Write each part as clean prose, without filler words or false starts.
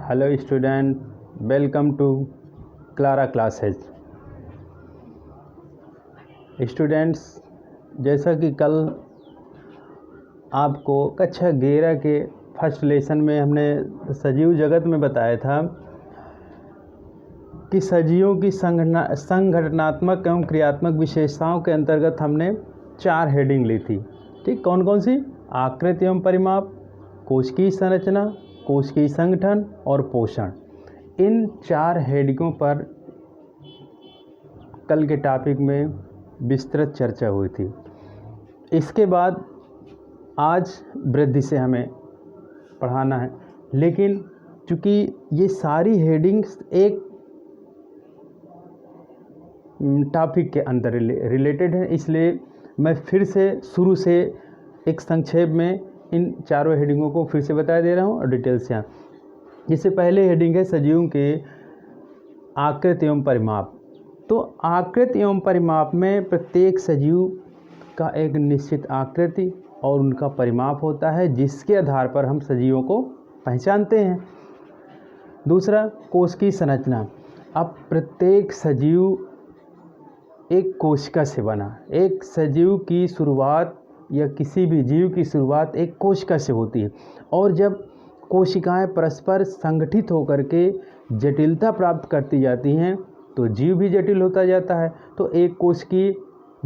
Hello student, welcome to Clara classes. Students, जैसा कि कल आपको कक्षा 11 के फर्स्ट लेसन में हमने सजीव जगत में बताया था कि सजीवों की संगठनात्मक एवं क्रियात्मक विशेषताओं के अंतर्गत हमने 4 हेडिंग ली थी। ठीक, कौन कौन सी? आकृति एवं परिमाप, कोशिकीय संरचना, कोशिकीय संगठन और पोषण। इन 4 हेडिंगों पर कल के टॉपिक में विस्तृत चर्चा हुई थी। इसके बाद आज वृद्धि से हमें पढ़ाना है, लेकिन चूँकि ये सारी हेडिंग्स एक टॉपिक के अंदर रिलेटेड है, इसलिए मैं फिर से शुरू से एक संक्षेप में इन चारों हेडिंगों को फिर से बता दे रहा हूँ और डिटेल से। जिससे पहले हेडिंग है सजीवों के आकृति एवं परिमाप। तो आकृति एवं परिमाप में प्रत्येक सजीव का एक निश्चित आकृति और उनका परिमाप होता है, जिसके आधार पर हम सजीवों को पहचानते हैं। दूसरा, कोशिकीय संरचना। अब प्रत्येक सजीव एक कोशिका से बना। एक सजीव की शुरुआत या किसी भी जीव की शुरुआत एक कोशिका से होती है, और जब कोशिकाएं परस्पर संगठित होकर के जटिलता प्राप्त करती जाती हैं तो जीव भी जटिल होता जाता है। तो एक कोशिकीय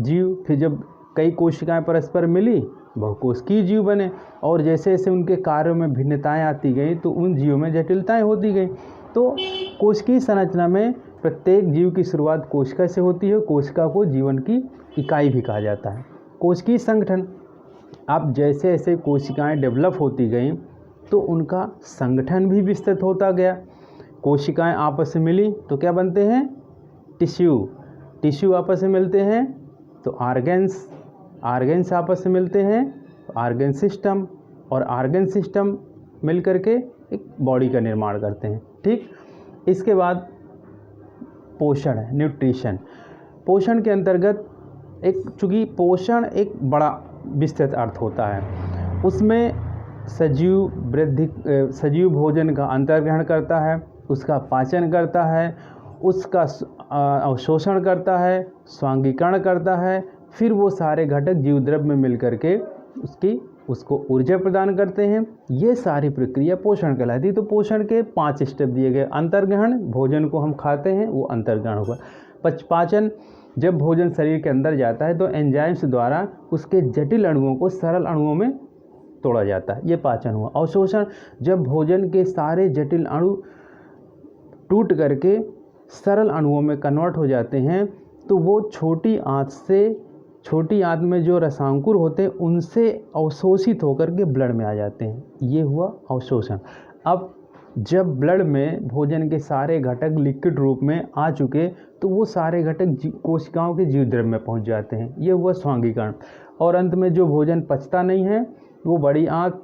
जीव, फिर जब कई कोशिकाएं परस्पर मिली बहुकोशिकीय जीव बने, और जैसे जैसे उनके कार्यों में भिन्नताएं आती गई तो उन जीवों में जटिलताएं होती गई। तो कोशिकीय संरचना में प्रत्येक जीव की शुरुआत कोशिका से होती है। कोशिका को जीवन की इकाई भी कहा जाता है। कोशिकीय संगठन। अब जैसे जैसे कोशिकाएं डेवलप होती गईं तो उनका संगठन भी विस्तृत होता गया। कोशिकाएं आपस में मिली तो क्या बनते हैं? टिश्यू। टिश्यू आपस में मिलते हैं तो आर्गन्स। आर्गन्स आपस में मिलते हैं तो आर्गन सिस्टम, और आर्गन सिस्टम मिल करके एक बॉडी का निर्माण करते हैं। ठीक, इसके बाद पोषण है, न्यूट्रिशन। पोषण के अंतर्गत चूँकि पोषण एक बड़ा विस्तृत अर्थ होता है, उसमें सजीव भोजन का अंतर्ग्रहण करता है, उसका पाचन करता है, उसका अवशोषण करता है, स्वांगीकरण करता है, फिर वो सारे घटक जीवद्रव्य में मिल करके उसको ऊर्जा प्रदान करते हैं। ये सारी प्रक्रिया पोषण कहलाती है। तो पोषण के 5 स्टेप दिए गए। अंतर्ग्रहण, भोजन को हम खाते हैं वो अंतर्ग्रहण होगा। पाचन, जब भोजन शरीर के अंदर जाता है तो एंजाइम्स द्वारा उसके जटिल अणुओं को सरल अणुओं में तोड़ा जाता है, ये पाचन हुआ। अवशोषण, जब भोजन के सारे जटिल अणु टूट करके सरल अणुओं में कन्वर्ट हो जाते हैं तो वो छोटी आंत में जो रसांकुर होते हैं उनसे अवशोषित होकर के ब्लड में आ जाते हैं, ये हुआ अवशोषण। अब जब ब्लड में भोजन के सारे घटक लिक्विड रूप में आ चुके तो वो सारे घटक कोशिकाओं के जीवद्रव्य में पहुंच जाते हैं, ये हुआ स्वांगीकरण। और अंत में जो भोजन पचता नहीं है वो बड़ी आंत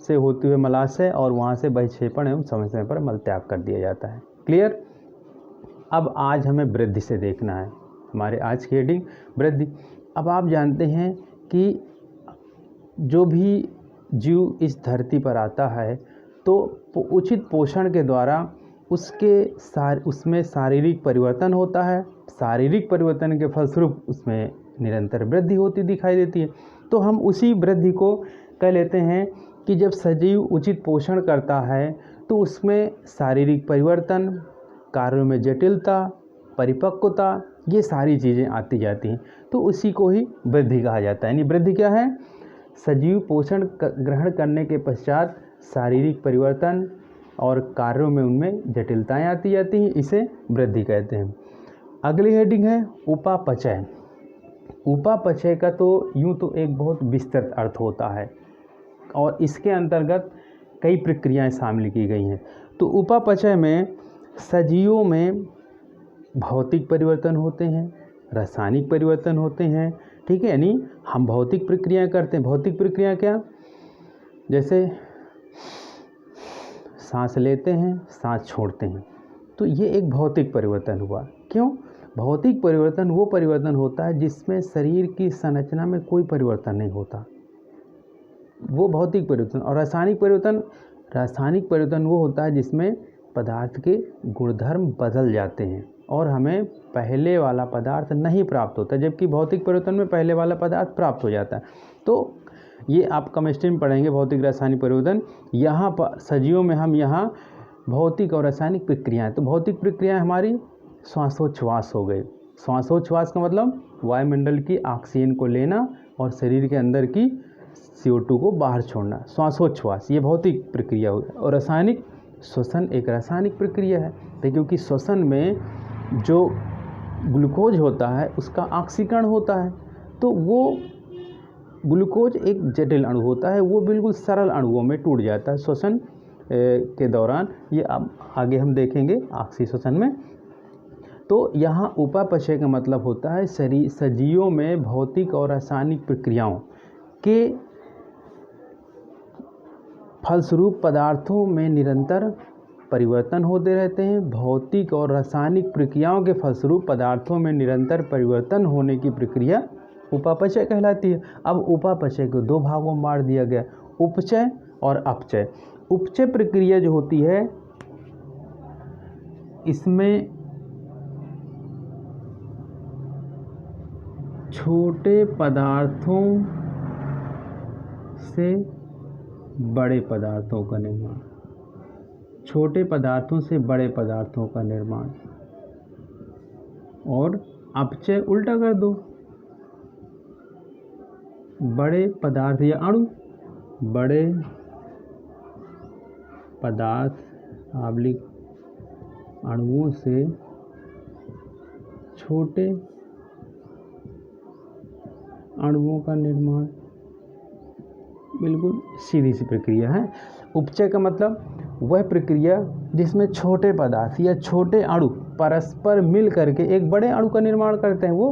से होते हुए मलाशय और वहाँ से बहिक्षेपण एवं समय समय पर मल त्याग कर दिया जाता है। क्लियर? अब आज हमें वृद्धि से देखना है। हमारे आज की हेडिंग वृद्धि। अब आप जानते हैं कि जो भी जीव इस धरती पर आता है तो उचित पोषण के द्वारा उसमें शारीरिक परिवर्तन होता है। शारीरिक परिवर्तन के फलस्वरूप उसमें निरंतर वृद्धि होती दिखाई देती है। तो हम उसी वृद्धि को कह लेते हैं कि जब सजीव उचित पोषण करता है तो उसमें शारीरिक परिवर्तन, कार्यों में जटिलता, परिपक्वता, ये सारी चीज़ें आती जाती हैं। तो उसी को ही वृद्धि कहा जाता है। यानी वृद्धि क्या है? सजीव पोषण ग्रहण करने के पश्चात शारीरिक परिवर्तन और कार्यों में उनमें जटिलताएं आती जाती हैं, इसे वृद्धि कहते हैं। अगली हेडिंग है उपापचय। उपापचय का तो यूँ तो एक बहुत विस्तृत अर्थ होता है और इसके अंतर्गत कई प्रक्रियाएं शामिल की गई हैं। तो उपापचय में सजीवों में भौतिक परिवर्तन होते हैं, रासायनिक परिवर्तन होते हैं। ठीक है, यानी हम भौतिक प्रक्रियाएं करते हैं। भौतिक प्रक्रिया क्या? जैसे सांस लेते हैं, सांस छोड़ते हैं, तो ये एक भौतिक परिवर्तन हुआ। क्यों? भौतिक परिवर्तन वो परिवर्तन होता है जिसमें शरीर की संरचना में कोई परिवर्तन नहीं होता, वो भौतिक परिवर्तन। और रासायनिक परिवर्तन वो होता है जिसमें पदार्थ के गुणधर्म बदल जाते हैं और हमें पहले वाला पदार्थ नहीं प्राप्त होता, जबकि भौतिक परिवर्तन में पहले वाला पदार्थ प्राप्त हो जाता है। तो ये आप केमिस्ट्री में पढ़ेंगे, भौतिक रासायनिक परिवर्तन। यहाँ पर सजीवों में हम यहाँ भौतिक और रासायनिक प्रक्रियाएँ, तो भौतिक प्रक्रियाएँ हमारी श्वासोच्छ्वास हो गई। श्वासोच्छ्वास का मतलब वायुमंडल की ऑक्सीजन को लेना और शरीर के अंदर की CO2 को बाहर छोड़ना, श्वासोच्छ्वास, ये भौतिक प्रक्रिया हो गई। और रासायनिक श्वसन एक रासायनिक प्रक्रिया है, तो क्योंकि श्वसन में जो ग्लूकोज होता है उसका ऑक्सीकरण होता है, तो वो ग्लूकोज एक जटिल अणु होता है, वो बिल्कुल सरल अणुओं में टूट जाता है श्वसन के दौरान। ये अब आगे हम देखेंगे ऑक्सी श्वसन में। तो यहाँ उपापचय का मतलब होता है सजीवों में भौतिक और रासायनिक प्रक्रियाओं के फलस्वरूप पदार्थों में निरंतर परिवर्तन होते रहते हैं। भौतिक और रासायनिक प्रक्रियाओं के फलस्वरूप पदार्थों में निरंतर परिवर्तन होने की प्रक्रिया उपापचय कहलाती है। अब उपापचय को दो भागों में बांट दिया गया, उपचय और अपचय। उपचय प्रक्रिया जो होती है इसमें छोटे पदार्थों से बड़े पदार्थों का निर्माण, छोटे पदार्थों से बड़े पदार्थों का निर्माण। और अपचय उल्टा कर दो, बड़े पदार्थ या अणु, बड़े पदार्थ आबलिक अणुओं से छोटे अणुओं का निर्माण। बिल्कुल सीधी सी प्रक्रिया है। उपचय का मतलब वह प्रक्रिया जिसमें छोटे पदार्थ या छोटे अणु परस्पर मिल करके एक बड़े अणु का निर्माण करते हैं, वो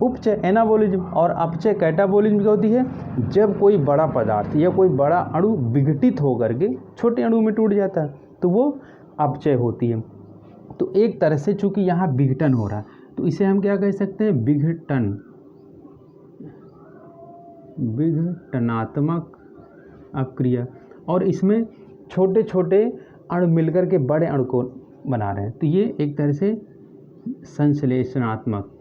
उपचय एनाबॉलिज्म। और अपचय कैटाबॉलिज्म क्या होती है, जब कोई बड़ा पदार्थ या कोई बड़ा अणु विघटित होकर के छोटे अणु में टूट जाता है तो वो अपचय होती है। तो एक तरह से चूंकि यहाँ विघटन हो रहा है तो इसे हम क्या कह सकते हैं, विघटन, विघटनात्मक अपक्रिया। और इसमें छोटे छोटे अणु मिलकर के बड़े अणु को बना रहे हैं, तो ये एक तरह से संश्लेषणात्मक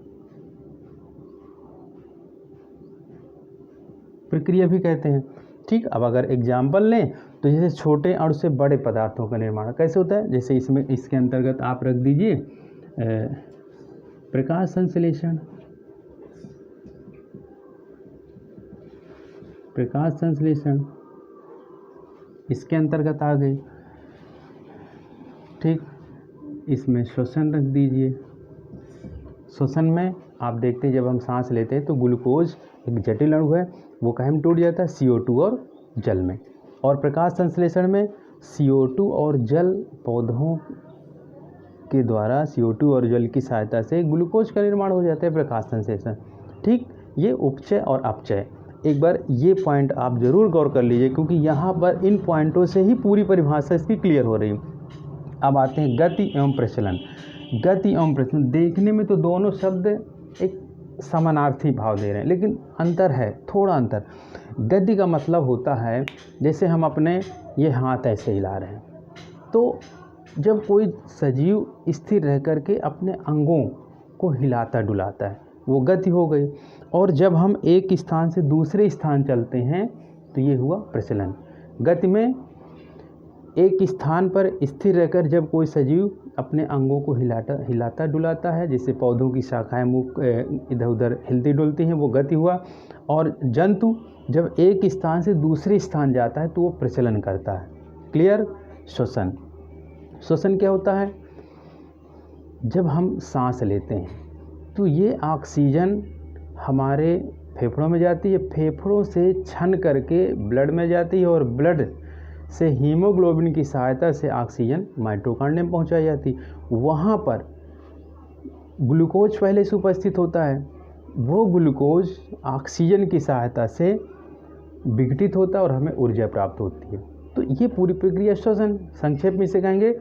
प्रक्रिया भी कहते हैं। ठीक, अब अगर एग्जाम्पल लें तो जैसे छोटे अणु से बड़े पदार्थों का निर्माण कैसे होता है, जैसे इसमें इसके अंतर्गत आप रख दीजिए प्रकाश संश्लेषण। प्रकाश संश्लेषण इसके अंतर्गत आ गई। ठीक, इसमें श्वसन रख दीजिए। श्वसन में आप देखते हैं जब हम सांस लेते हैं तो ग्लूकोज एक जटिल अणु है, वो कहीं में टूट जाता है, CO2 और जल में। और प्रकाश संश्लेषण में CO2 और जल पौधों के द्वारा CO2 और जल की सहायता से ग्लूकोज का निर्माण हो जाता है, प्रकाश संश्लेषण। ठीक, ये उपचय और अपचय। एक बार ये पॉइंट आप ज़रूर गौर कर लीजिए क्योंकि यहाँ पर इन पॉइंटों से ही पूरी परिभाषा इसकी क्लियर हो रही है। अब आते हैं गति एवं प्रचलन। गति एवं प्रचलन देखने में तो दोनों शब्द एक समानार्थी भाव दे रहे हैं, लेकिन अंतर है, थोड़ा अंतर। गति का मतलब होता है जैसे हम अपने ये हाथ ऐसे हिला रहे हैं, तो जब कोई सजीव स्थिर रह कर के अपने अंगों को हिलाता डुलाता है वो गति हो गई। और जब हम एक स्थान से दूसरे स्थान चलते हैं तो ये हुआ प्रचलन। गति में एक स्थान पर स्थिर रहकर जब कोई सजीव अपने अंगों को हिलाता डुलाता है, जैसे पौधों की शाखाएं मुख इधर उधर हिलती डुलती हैं, वो गति हुआ। और जंतु जब एक स्थान से दूसरे स्थान जाता है तो वो प्रचलन करता है। क्लियर। श्वसन, श्वसन क्या होता है, जब हम सांस लेते हैं तो ये ऑक्सीजन हमारे फेफड़ों में जाती है, फेफड़ों से छन करके ब्लड में जाती है और ब्लड से हीमोग्लोबिन की सहायता से ऑक्सीजन माइटोकॉन्ड्रिया में पहुंचाई जाती है। वहाँ पर ग्लूकोज पहले से उपस्थित होता है, वो ग्लूकोज ऑक्सीजन की सहायता से विघटित होता है और हमें ऊर्जा प्राप्त होती है। तो ये पूरी प्रक्रिया श्वसन। संक्षेप में इसे कहेंगे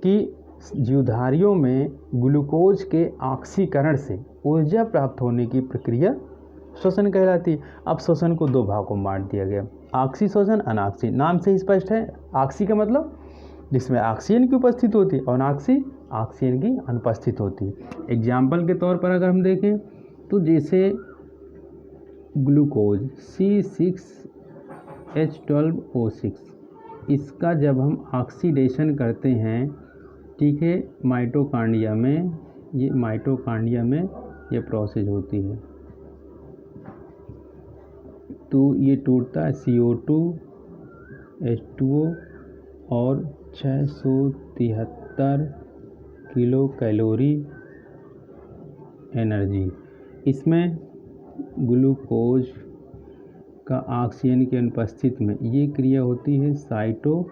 कि जीवधारियों में ग्लूकोज के ऑक्सीकरण से ऊर्जा प्राप्त होने की प्रक्रिया श्वसन कहलाती है। अब श्वसन को दो भागों में बांट दिया गया, ऑक्सी श्वसन, अनॉक्सी। नाम से ही स्पष्ट है, ऑक्सी का मतलब जिसमें ऑक्सीजन की उपस्थित होती है और ऑक्सीजन की अनुपस्थित होती है। एग्जाम्पल के तौर पर अगर हम देखें तो जैसे ग्लूकोज C6H12O6, इसका जब हम ऑक्सीडेशन करते हैं, ठीक है, माइटोकांड्रिया में, ये प्रोसेस होती है, तो ये टूटता है CO2 H2O और 673 किलो कैलोरी एनर्जी। इसमें ग्लूकोज का ऑक्सीजन की अनुपस्थिति में ये क्रिया होती है साइटोप्लाज्म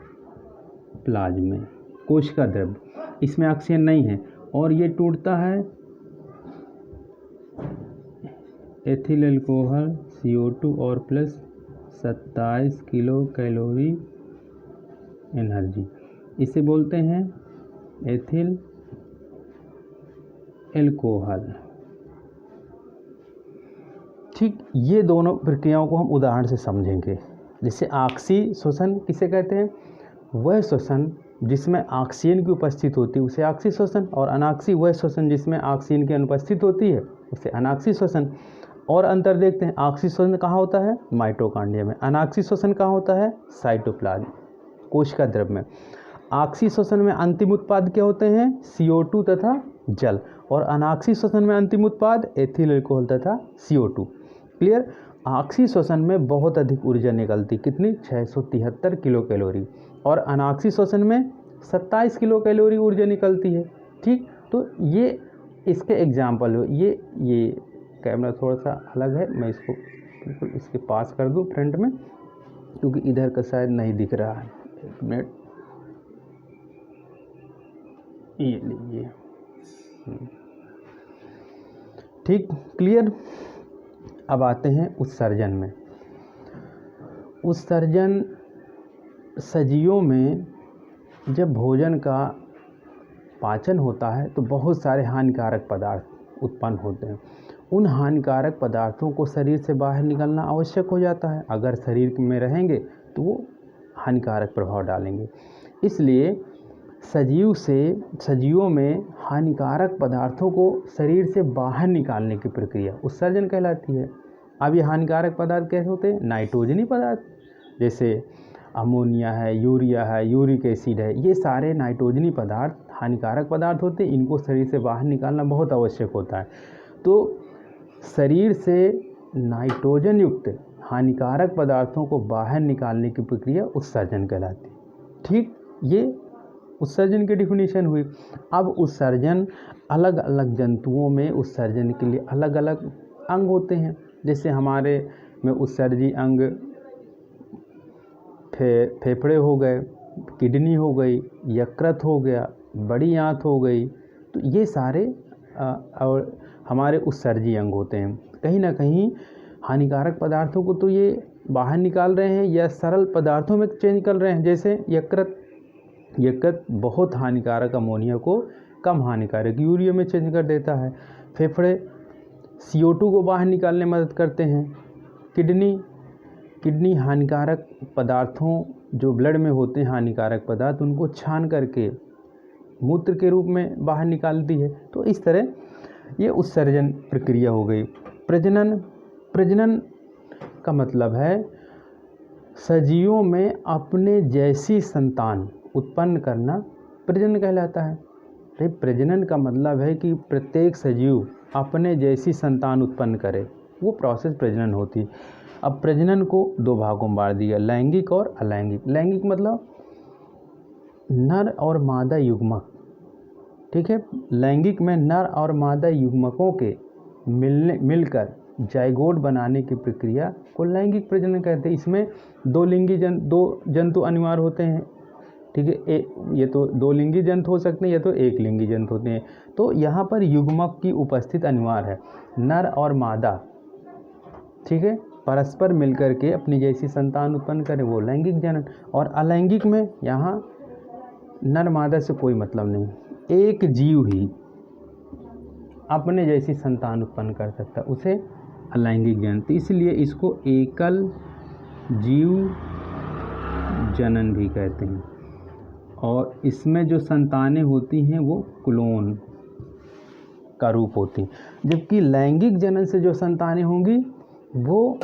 में, कोशिका द्रव्य, इसमें ऑक्सीजन नहीं है और ये टूटता है एथिल अल्कोहल CO2 और प्लस 27 किलो कैलोरी एनर्जी। इसे बोलते हैं एथिल अल्कोहल। ठीक, ये दोनों प्रक्रियाओं को हम उदाहरण से समझेंगे। जैसे ऑक्सी श्वसन किसे कहते हैं? वह श्वसन जिसमें ऑक्सीजन की उपस्थित होती है उसे ऑक्सी श्वसन, और अनाक्सी वह श्वसन जिसमें ऑक्सीजन की अनुपस्थित होती है उसे अनाक्सी श्वसन। और अंतर देखते हैं, ऑक्सी श्वसन कहाँ होता है? माइटोकांड्रिया में। अनाक्सी श्वसन कहाँ होता है? साइटोप्लाज्म, कोशिका द्रव्य में। ऑक्सी श्वसन में अंतिम उत्पाद क्या होते हैं? CO2 तथा जल, और अनाक्सी श्वसन में अंतिम उत्पाद एथिल अल्कोहल तथा CO2। क्लियर? ऑक्सी श्वसन में बहुत अधिक ऊर्जा निकलती, कितनी? 673 किलो कैलोरी, और अनाक्सी श्वसन में 27 किलो कैलोरी ऊर्जा निकलती है। ठीक, तो ये इसके एग्जाम्पल हो। ये कैमरा थोड़ा सा अलग है, मैं इसको बिल्कुल इसके पास कर दूं फ्रंट में, क्योंकि इधर का शायद नहीं दिख रहा है। एक मिनट, ये लीजिए। ठीक, क्लियर? अब आते हैं उत्सर्जन में। उत्सर्जन सजीवों में जब भोजन का पाचन होता है तो बहुत सारे हानिकारक पदार्थ उत्पन्न होते हैं। उन हानिकारक पदार्थों को शरीर से बाहर निकलना आवश्यक हो जाता है। अगर शरीर में रहेंगे तो वो हानिकारक प्रभाव डालेंगे। इसलिए सजीवों में हानिकारक पदार्थों को शरीर से बाहर निकालने की प्रक्रिया उत्सर्जन कहलाती है। अब ये हानिकारक पदार्थ कैसे होते हैं? नाइट्रोजनी पदार्थ, जैसे अमोनिया है, यूरिया है, यूरिक एसिड है, ये सारे नाइट्रोजनी पदार्थ हानिकारक पदार्थ होते हैं। इनको शरीर से बाहर निकालना बहुत आवश्यक होता है। तो शरीर से नाइट्रोजन युक्त हानिकारक पदार्थों को बाहर निकालने की प्रक्रिया उत्सर्जन कहलाती है। ठीक, ये उत्सर्जन की डिफिनीशन हुई। अब उत्सर्जन अलग अलग जंतुओं में उत्सर्जन के लिए अलग अलग अंग होते हैं। जैसे हमारे में उत्सर्जी अंग फेफड़े हो गए, किडनी हो गई, यकृत हो गया, बड़ी आंत हो गई, तो ये सारे और हमारे उत्सर्जी अंग होते हैं। कहीं ना कहीं हानिकारक पदार्थों को तो ये बाहर निकाल रहे हैं या सरल पदार्थों में चेंज कर रहे हैं। जैसे यकृत बहुत हानिकारक अमोनिया को कम हानिकारक यूरिया में चेंज कर देता है। फेफड़े CO2 को बाहर निकालने में मदद करते हैं। किडनी हानिकारक पदार्थों जो ब्लड में होते हैं, हानिकारक पदार्थ, उनको छान करके मूत्र के रूप में बाहर निकालती है। तो इस तरह ये उत्सर्जन प्रक्रिया हो गई। प्रजनन का मतलब है सजीवों में अपने जैसी संतान उत्पन्न करना प्रजनन कहलाता है। तो प्रजनन का मतलब है कि प्रत्येक सजीव अपने जैसी संतान उत्पन्न करे, वो प्रोसेस प्रजनन होती है। अब प्रजनन को दो भागों में बांट दिया, लैंगिक और अलैंगिक। लैंगिक मतलब नर और मादा युग्मक, ठीक है। लैंगिक में नर और मादा युग्मकों के मिलकर जाइगोट बनाने की प्रक्रिया को लैंगिक प्रजनन कहते हैं। इसमें दो जंतु अनिवार्य होते हैं, ठीक है। ये तो दो लिंगी जंतु हो सकते हैं या तो एक लिंगी जंतु होते हैं। तो यहाँ पर युग्मक की उपस्थिति अनिवार्य है। नर और मादा, ठीक है, परस्पर मिलकर के अपनी जैसी संतान उत्पन्न करें, वो लैंगिक जनन। और अलैंगिक में यहाँ नर मादा से कोई मतलब नहीं, एक जीव ही अपने जैसी संतान उत्पन्न कर सकता है, उसे अलैंगिक जनन। तो इसलिए इसको एकल जीव जनन भी कहते हैं। और इसमें जो संतानें होती हैं वो क्लोन का रूप होती हैं, जबकि लैंगिक जनन से जो संतानें होंगी वो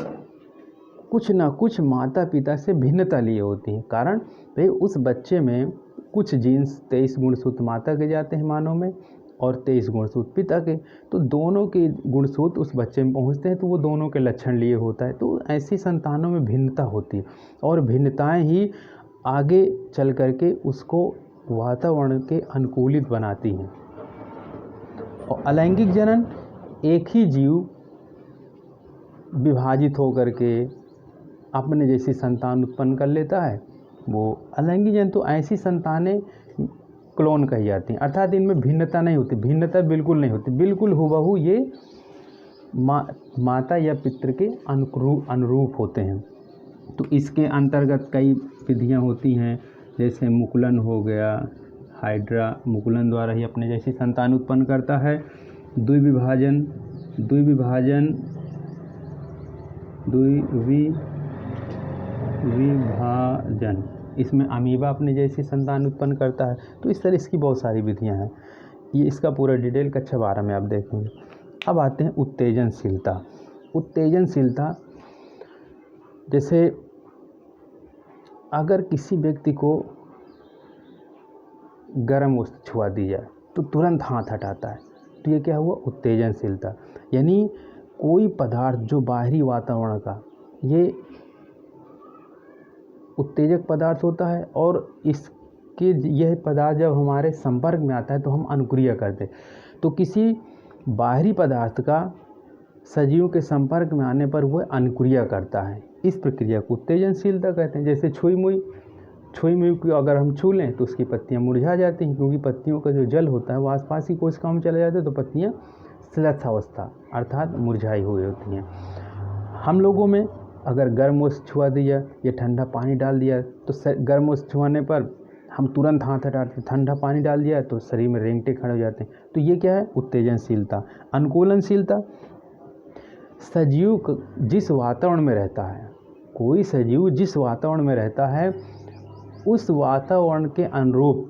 कुछ ना कुछ माता पिता से भिन्नता लिए होती हैं। कारण भाई उस बच्चे में कुछ जीन्स 23 गुणसूत्र माता के जाते हैं मानव में और 23 गुणसूत्र पिता के, तो दोनों के गुणसूत्र उस बच्चे में पहुंचते हैं तो वो दोनों के लक्षण लिए होता है। तो ऐसी संतानों में भिन्नता होती है और भिन्नताएं ही आगे चल करके उसको वातावरण के अनुकूलित बनाती हैं। और अलैंगिक जनन एक ही जीव विभाजित होकर के अपने जैसी संतान उत्पन्न कर लेता है, वो अलैंगिक जनन। तो ऐसी संतानें क्लोन कही जाती हैं, अर्थात इनमें भिन्नता नहीं होती, भिन्नता बिल्कुल नहीं होती, बिल्कुल हुबहू ये माता या पितृ के अनुरूप होते हैं। तो इसके अंतर्गत कई विधियां होती हैं, जैसे मुकुलन हो गया, हाइड्रा मुकुलन द्वारा ही अपने जैसी संतान उत्पन्न करता है। द्विविभाजन इसमें अमीबा अपने जैसी संतान उत्पन्न करता है। तो इस तरह इसकी बहुत सारी विधियां हैं, ये इसका पूरा डिटेल कक्षा 12 में आप देखेंगे। अब आते हैं उत्तेजनशीलता। उत्तेजनशीलता जैसे अगर किसी व्यक्ति को गर्म वस्तु छुआ दी जाए तो तुरंत हाथ हटाता है, तो ये क्या हुआ? उत्तेजनशीलता। यानी कोई पदार्थ जो बाहरी वातावरण का ये उत्तेजक पदार्थ होता है और इसके यह पदार्थ जब हमारे संपर्क में आता है तो हम अनुक्रिया करते हैं। तो किसी बाहरी पदार्थ का सजीव के संपर्क में आने पर वह अनुक्रिया करता है, इस प्रक्रिया को उत्तेजनशीलता कहते हैं। जैसे छुई मुई को अगर हम छू लें तो उसकी पत्तियां मुरझा जाती हैं, क्योंकि पत्तियों का जो जल होता है वो आसपास की कोशिकाओं में चले जाते हैं, तो पत्तियां शिथिलावस्था अर्थात मुरझाई हुई होती हैं। हम लोगों में अगर गर्म वस्तु छुआ दिया या ठंडा पानी डाल दिया तो गर्म वस्तु छुआने पर हम तुरंत हाथ हटाते हैं, ठंडा पानी डाल दिया तो शरीर में रेंगटे खड़े हो जाते हैं। तो ये क्या है? उत्तेजनशीलता। अनुकूलनशीलता, सजीव जिस वातावरण में रहता है, कोई सजीव जिस वातावरण में रहता है उस वातावरण के अनुरूप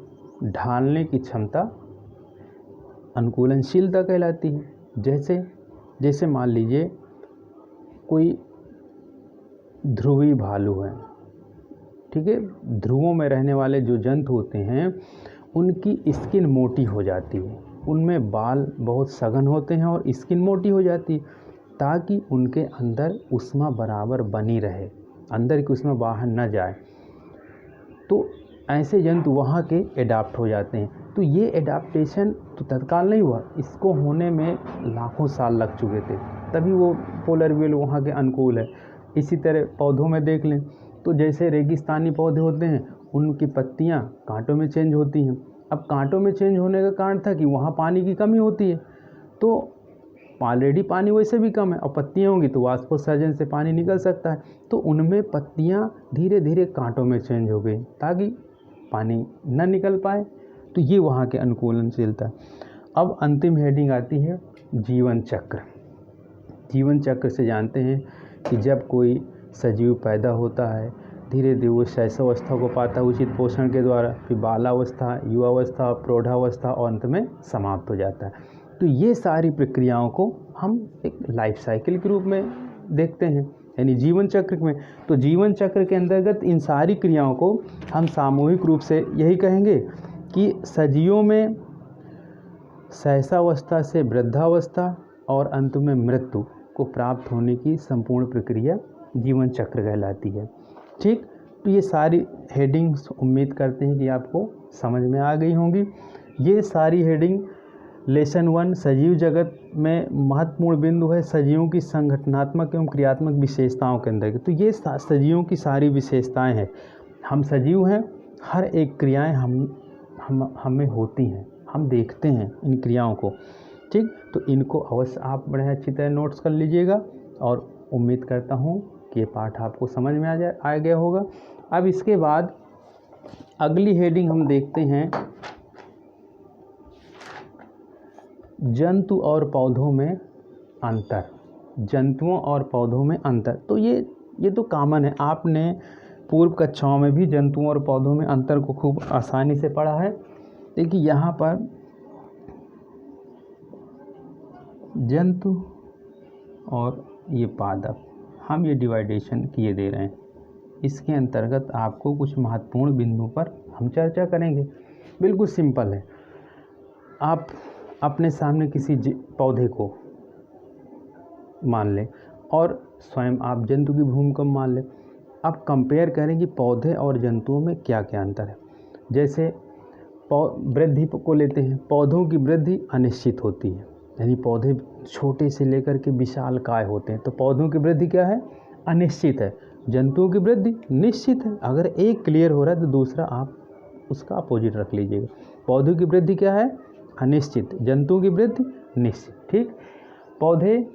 ढालने की क्षमता अनुकूलनशीलता कहलाती है। जैसे मान लीजिए कोई ध्रुवी भालू है, ठीक है, ध्रुवों में रहने वाले जो जंतु होते हैं उनकी स्किन मोटी हो जाती है, उनमें बाल बहुत सघन होते हैं और स्किन मोटी हो जाती है ताकि उनके अंदर ऊष्मा बराबर बनी रहे, अंदर की ऊष्मा बाहर न जाए। तो ऐसे जंतु वहाँ के एडाप्ट हो जाते हैं। तो ये एडाप्टेशन तो तत्काल नहीं हुआ, इसको होने में लाखों साल लग चुके थे, तभी वो पोलर बेयर वहाँ के अनुकूल है। इसी तरह पौधों में देख लें तो जैसे रेगिस्तानी पौधे होते हैं उनकी पत्तियाँ कांटों में चेंज होती हैं। अब कांटों में चेंज होने का कारण था कि वहाँ पानी की कमी होती है, तो ऑलरेडी पानी वैसे भी कम है और पत्तियाँ होंगी तो वाष्पोत्सर्जन से पानी निकल सकता है, तो उनमें पत्तियाँ धीरे धीरे कांटों में चेंज हो गई ताकि पानी न निकल पाए। तो ये वहाँ के अनुकूलनशीलता। अब अंतिम हेडिंग आती है जीवन चक्र। जीवन चक्र से जानते हैं कि जब कोई सजीव पैदा होता है धीरे धीरे वो शैशवावस्था को पाता है उचित पोषण के द्वारा, फिर बालावस्था, युवावस्था, प्रौढ़ावस्था और अंत में समाप्त हो जाता है। तो ये सारी प्रक्रियाओं को हम एक लाइफ साइकिल के रूप में देखते हैं, यानी जीवन चक्र में। तो जीवन चक्र के अंतर्गत इन सारी क्रियाओं को हम सामूहिक रूप से यही कहेंगे कि सजीवों में शैशवावस्था से वृद्धावस्था और अंत में मृत्यु को प्राप्त होने की संपूर्ण प्रक्रिया जीवन चक्र कहलाती है। ठीक, तो ये सारी हेडिंग्स उम्मीद करते हैं कि आपको समझ में आ गई होंगी। ये सारी हेडिंग लेसन 1 सजीव जगत में महत्वपूर्ण बिंदु है सजीवों की संगठनात्मक एवं क्रियात्मक विशेषताओं के अंदर। तो ये सजीवों की सारी विशेषताएं हैं। हम सजीव हैं, हर एक क्रियाएं हमें होती हैं, हम देखते हैं इन क्रियाओं को। ठीक, तो इनको अवश्य आप बड़े अच्छी तरह नोट्स कर लीजिएगा और उम्मीद करता हूँ कि ये पाठ आपको समझ में आ गया होगा। अब इसके बाद अगली हेडिंग हम देखते हैं जंतु और पौधों में अंतर। जंतुओं और पौधों में अंतर, तो ये तो कॉमन है, आपने पूर्व कक्षाओं में भी जंतुओं और पौधों में अंतर को खूब आसानी से पढ़ा है। देखिए यहाँ पर जंतु और ये पादप हम ये डिवाइडेशन किए दे रहे हैं। इसके अंतर्गत आपको कुछ महत्वपूर्ण बिंदुओं पर हम चर्चा करेंगे। बिल्कुल सिंपल है। आप अपने सामने किसी पौधे को मान लें और स्वयं आप जंतु की भूमिका मान लें। अब कंपेयर करें कि पौधे और जंतुओं में क्या क्या अंतर है। जैसे वृद्धि को लेते हैं। पौधों की वृद्धि अनिश्चित होती है, यानी पौधे छोटे से लेकर के विशालकाय होते हैं। तो पौधों की वृद्धि क्या है? अनिश्चित है। जंतुओं की वृद्धि निश्चित है। अगर एक क्लियर हो रहा है तो दूसरा आप उसका अपोजिट रख लीजिएगा। पौधों की वृद्धि क्या है? अनिश्चित। जंतुओं की वृद्धि निश्चित। ठीक। पौधे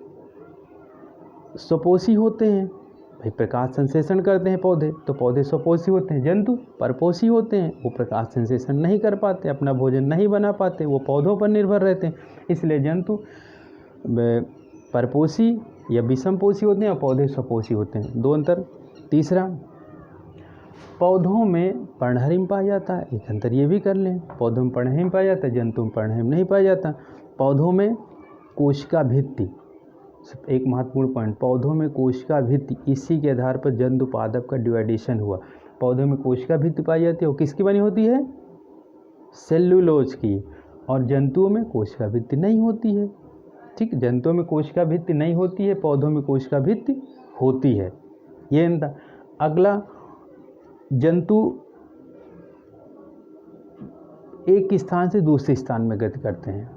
स्वपोषी होते हैं, भाई प्रकाश संश्लेषण करते हैं पौधे, तो पौधे स्वपोषी होते हैं। जंतु परपोषी होते हैं, वो प्रकाश संश्लेषण नहीं कर पाते, अपना भोजन नहीं बना पाते, वो पौधों पर निर्भर रहते हैं। इसलिए जंतु परपोषी या विषमपोषी होते हैं और पौधे स्वपोषी होते हैं। दो अंतर। तीसरा, पौधों में पर्णहरिम पाया जाता है। एक अंतर ये भी कर लें, पौधों में पर्णहरिम पाया जाता है, जंतु में पर्णहरिम नहीं पाया जाता। पौधों में कोशिका भित्ति, एक महत्वपूर्ण पॉइंट, पौधों में कोशिका भित्ति, इसी के आधार पर जंतु पादप का डिवाइडेशन हुआ। पौधों में कोशिका भित्ति पाई जाती है, वो किसकी बनी होती है? सेल्यूलोज की। और जंतुओं में कोशिका भित्ति नहीं होती है। ठीक, जंतुओं में कोशिका भित्ति नहीं होती है, पौधों में कोशिका भित्ति होती है। ये अंतर। अगला, जंतु एक स्थान से दूसरे स्थान में गति करते हैं,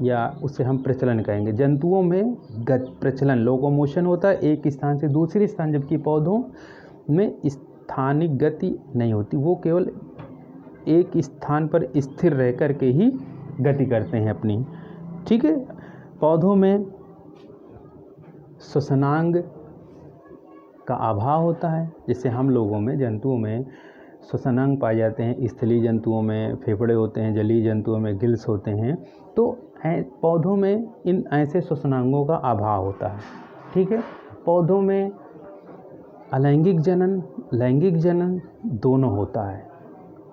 या उसे हम प्रचलन कहेंगे। जंतुओं में प्रचलन, लोकोमोशन होता है एक स्थान से दूसरे स्थान, जबकि पौधों में स्थानिक गति नहीं होती, वो केवल एक स्थान पर स्थिर रह कर के ही गति करते हैं अपनी। ठीक है। पौधों में श्वसनांग का अभाव होता है, जैसे हम लोगों में, जंतुओं में श्वसनांग पाए जाते हैं। स्थलीय जंतुओं में फेफड़े होते हैं, जलीय जंतुओं में गिल्स होते हैं। तो पौधों में इन ऐसे श्वसनांगों का अभाव होता है। ठीक है। पौधों में अलैंगिक जनन, लैंगिक जनन दोनों होता है,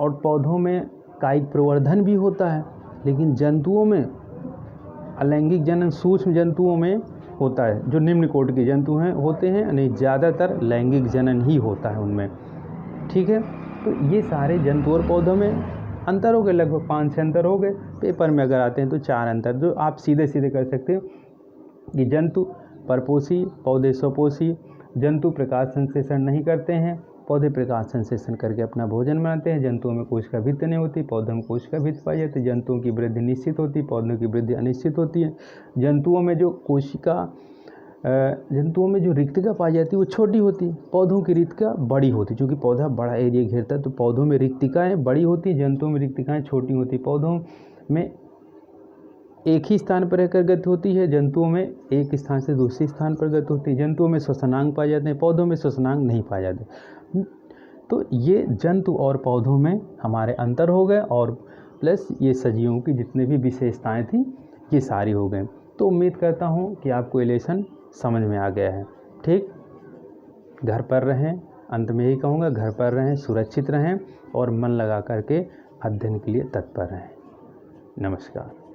और पौधों में कायिक प्रवर्धन भी होता है। लेकिन जंतुओं में अलैंगिक जनन सूक्ष्म जंतुओं में होता है, जो निम्न कोटि के जंतु हैं होते हैं, नहीं ज़्यादातर लैंगिक जनन ही होता है उनमें। ठीक है। तो ये सारे जंतु और पौधों में अंतर हो गए, लगभग 5-6 अंतर हो गए। पेपर में अगर आते हैं तो 4 अंतर, जो आप सीधे सीधे कर सकते हो कि जंतु परपोषी, पौधे स्वपोषी। जंतु प्रकाश संश्लेषण नहीं करते हैं, पौधे प्रकाश संश्लेषण करके अपना भोजन बनाते हैं। जंतुओं में कोशिका भित्ति नहीं होती, पौधों में कोशिका भित्ति पाई जाती है। जंतुओं की वृद्धि निश्चित होती है, पौधों की वृद्धि अनिश्चित होती है। जंतुओं में जो रिक्तिका पाई जाती है वो छोटी होती है, पौधों की रिक्तिका बड़ी होती है। चूँकि पौधा बड़ा एरिया घेरता है तो पौधों में रिक्तिकाएँ बड़ी होती हैं, जंतुओं में रिक्तिकाएँ छोटी होती। पौधों में एक ही स्थान पर रहकर गति होती है, जंतुओं में एक स्थान से दूसरे स्थान पर गति होती है। जंतुओं में श्वसनांग पाए जाते हैं, पौधों में श्वसनांग नहीं पाए जाते। तो ये जंतु और पौधों में हमारे अंतर हो गए, और प्लस ये सजीवों की जितने भी विशेषताएं थी ये सारी हो गए। तो उम्मीद करता हूँ कि आपको ये लेसन समझ में आ गया है। ठीक, घर पर रहें, अंत में यही कहूँगा, घर पर रहें, सुरक्षित रहें और मन लगा करके अध्ययन के लिए तत्पर रहें। नमस्कार।